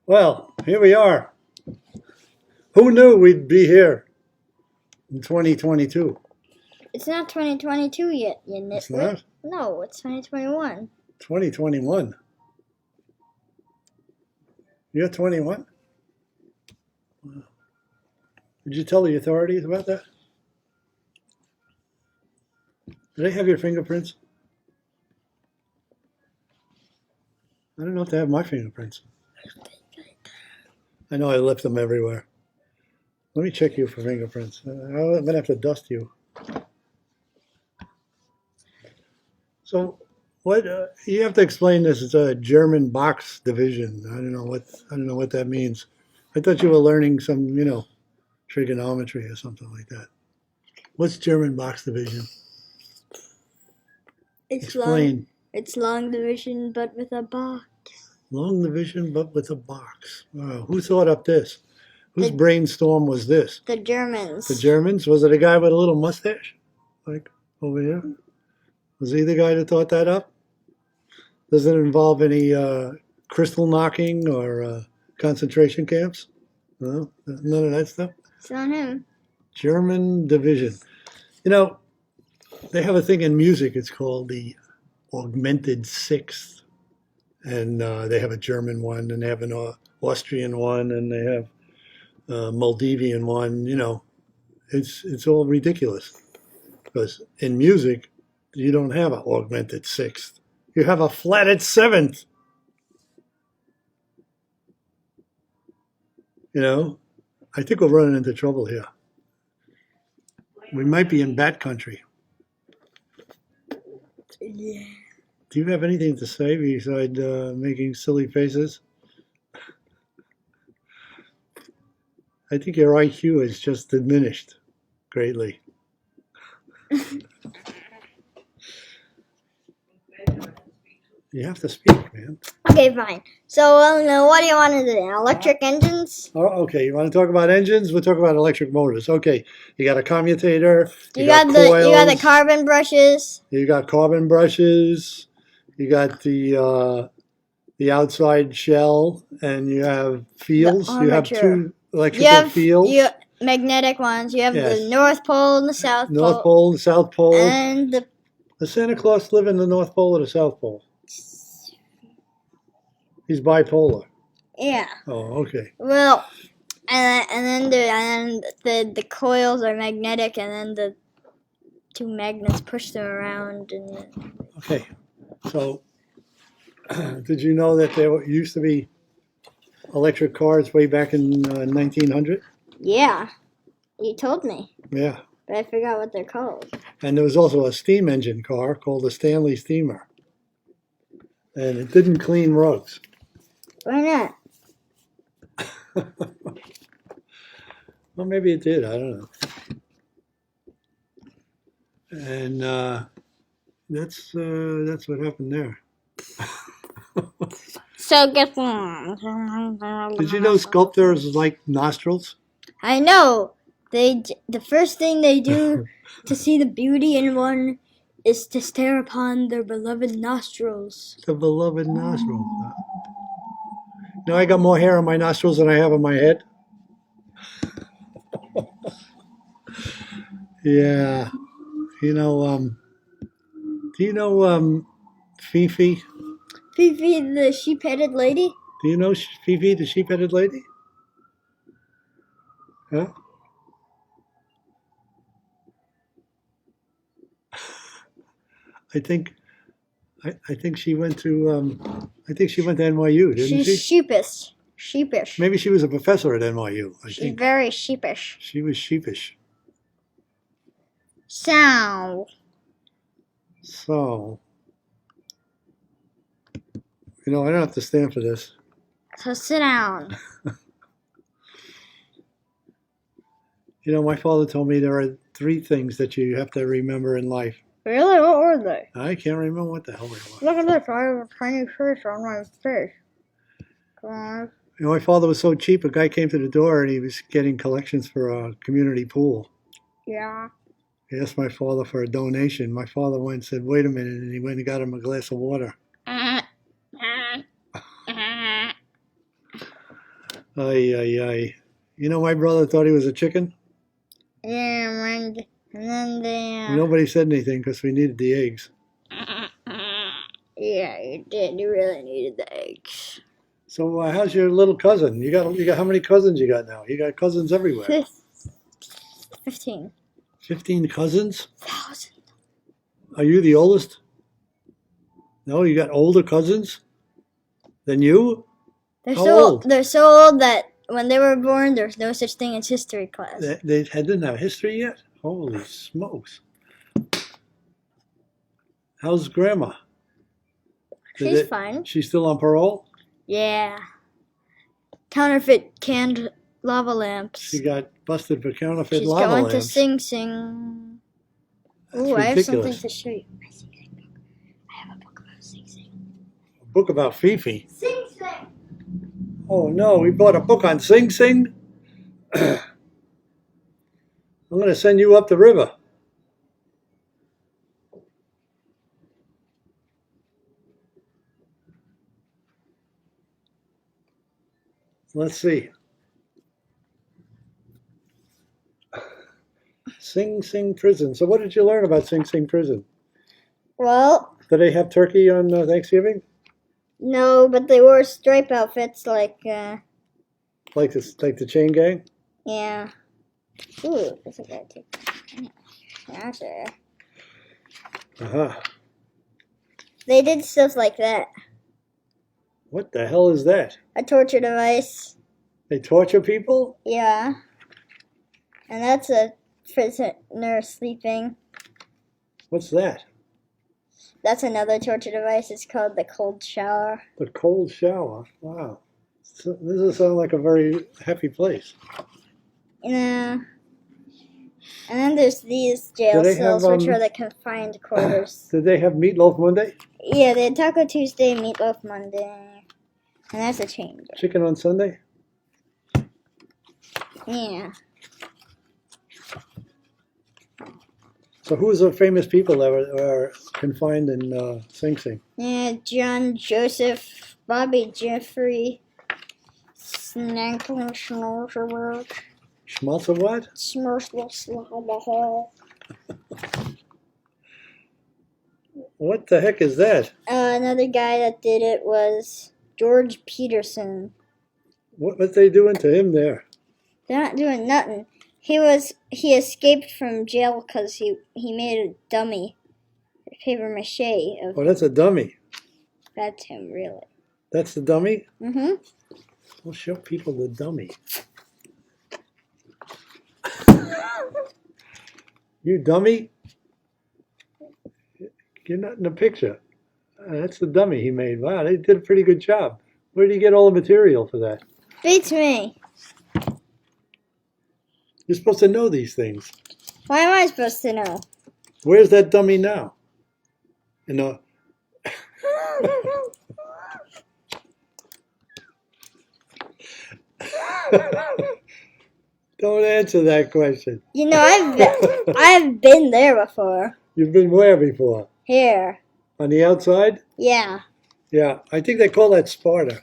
Well, here we are. Who knew we'd be here in 2022? It's not 2022 yet, you nitwit. It's not? No, it's 2021. 2021. You're 21? Wow. Did you tell the authorities about that? Do they have your fingerprints? I don't know if they have my fingerprints. I know I left them everywhere. Let me check you for fingerprints. I'm going to have to dust you. So, what you have to explain this? It's a German box division. I don't know what that means. I thought you were learning some, trigonometry or something like that. What's German box division? Explain. It's long division, but with a box. Long division, but with a box. Wow. Who thought up this? Whose brainstorm was this? The Germans. The Germans? Was it a guy with a little mustache? Like over here? Was he the guy that thought that up? Does it involve any crystal knocking or concentration camps? No? None of that stuff? It's on him. German division. You know, they have a thing in music. It's called the augmented sixth. And they have a German one, and they have an Austrian one, and they have a Moldavian one. It's all ridiculous. Because in music, you don't have an augmented sixth. You have a flatted seventh. I think we're running into trouble here. We might be in bat country. Yeah. Do you have anything to say besides making silly faces? I think your IQ has just diminished greatly. You have to speak, man. Okay, fine. So, what do you want to do? Electric engines? Oh, okay. You want to talk about engines? We'll talk about electric motors. Okay. You got a commutator. You got the carbon brushes. You got carbon brushes. You got the outside shell, and you have fields. You have two electrical fields. You have magnetic ones. You have the North Pole and the South Pole. North Pole and South Pole. And Does Santa Claus live in the North Pole or the South Pole? He's bipolar. Yeah. Oh, okay. Well, and then the coils are magnetic, and then the two magnets push them around. Okay. So, did you know that there used to be electric cars way back in 1900? Yeah, you told me. Yeah. But I forgot what they're called. And there was also a steam engine car called the Stanley Steamer. And it didn't clean rugs. Why not? Well, maybe it did. I don't know. And that's what happened there. So guess Did you know sculptors like nostrils? I know. The first thing they do to see the beauty in one is to stare upon their beloved nostrils. The beloved nostrils. Now I got more hair on my nostrils than I have on my head. Yeah. Do you know Fifi? Fifi, the sheep-headed lady? Do you know Fifi, the sheep-headed lady? Huh? I think she went to NYU, didn't she? She's sheepish. Sheepish. Maybe she was a professor at NYU. She's very sheepish. She was sheepish. So, I don't have to stand for this. So sit down. My father told me there are 3 things that you have to remember in life. Really? What were they? I can't remember what the hell they were. Look at this. I have a tiny fish on my face. Come on. My father was so cheap, a guy came to the door and he was getting collections for a community pool. Yeah. He asked my father for a donation. My father went and said, wait a minute, and he went and got him a glass of water. Ay, ay, ay. You know, my brother thought he was a chicken. Yeah, and then they. Nobody said anything because we needed the eggs. Yeah, you did. You really needed the eggs. So how's your little cousin? You got how many cousins you got now? You got cousins everywhere. 15,000. 15 cousins? Are you the oldest? No, you got older cousins than you? They're How so old? they're so old that when they were born, there's no such thing as history class. They didn't have history yet? Holy smokes. How's grandma? She's fine. She's still on parole? Yeah. Counterfeit canned lava lamps. She got busted for counterfeit She's lava going lamps. to Sing Sing. That's Ooh, I have something ridiculous. to show you. My Sing Sing book. I have a book about Sing Sing. A book about Fifi. Sing Sing! Oh no, we bought a book on Sing Sing? I'm going to send you up the river. Let's see. Sing Sing Prison. So what did you learn about Sing Sing Prison? Well, Do they have turkey on Thanksgiving? no, but they wore stripe outfits like, Like the chain gang? yeah. Ooh, that's a bad tip. Gotcha. Uh-huh. They did stuff like that. What the hell is that? A torture device. They torture people? Yeah. And that's a prisoner sleeping. What's that? That's another torture device. It's called the cold shower. The cold shower. Wow. So, this doesn't sound like a very happy place. Yeah. And then there's these jail Do they cells, have, which are the confined quarters. Did they have Meatloaf Monday? Yeah, they had Taco Tuesday, Meatloaf Monday. And that's a change. Chicken on Sunday? Yeah. So who's the famous people that are confined in Sing Sing? Yeah, John Joseph, Bobby Jeffrey, Snacklin Schnorselberg, Schmaltz of what? Smurflesslavahol. What the heck is that? Another guy that did it was George Peterson. What they doing to him there? They're not doing nothing. He escaped from jail because he made a dummy, paper mache of. Oh, that's a dummy. That's him, really. That's the dummy? Mm-hmm. We'll show people the dummy. You dummy? You're not in the picture. That's the dummy he made. Wow, they did a pretty good job. Where did you get all the material for that? Beats me. You're supposed to know these things. Why am I supposed to know? Where's that dummy now? You know. Don't answer that question. You know, I've been there before. You've been where before? Here. On the outside? Yeah. Yeah, I think they call that Sparta.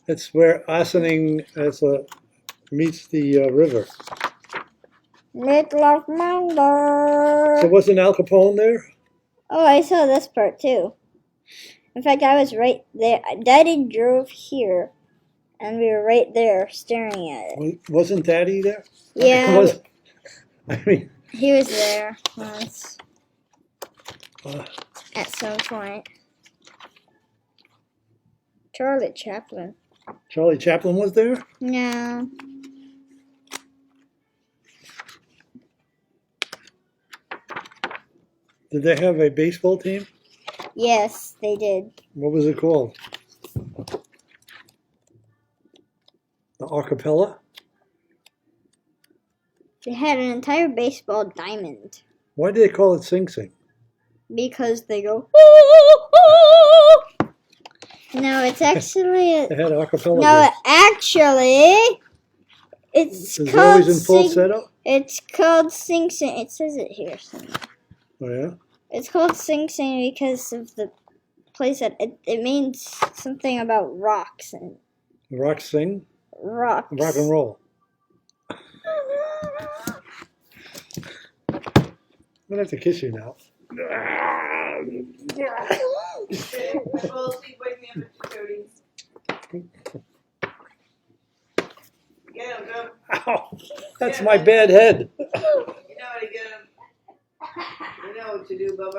That's where Ossining meets the river. Meatloaf Monday. So wasn't Al Capone there? Oh, I saw this part too. In fact, I was right there. Daddy drove here, and we were right there staring at it. Wasn't Daddy there? Yeah, I mean, he was there once uh, at some point. Charlie Chaplin. Charlie Chaplin was there? No. Did they have a baseball team? Yes, they did. What was it called? The Archipelago? They had an entire baseball diamond Why do they call it Sing Sing? because they go. No, it's actually. They had Archipelago. No, actually, it's Is it called always in falsetto? It's called Sing Sing. It says it here somewhere. Oh, yeah? It's called Sing Sing because of the place that it means something about rocks and Rock Sing? rocks. Rock and roll. I'm gonna have to kiss you now. Well, Steve, wake me up at Cody's. Get him, go. Ow, that's my bad head. You know how to get him. You know what to do, Bubba.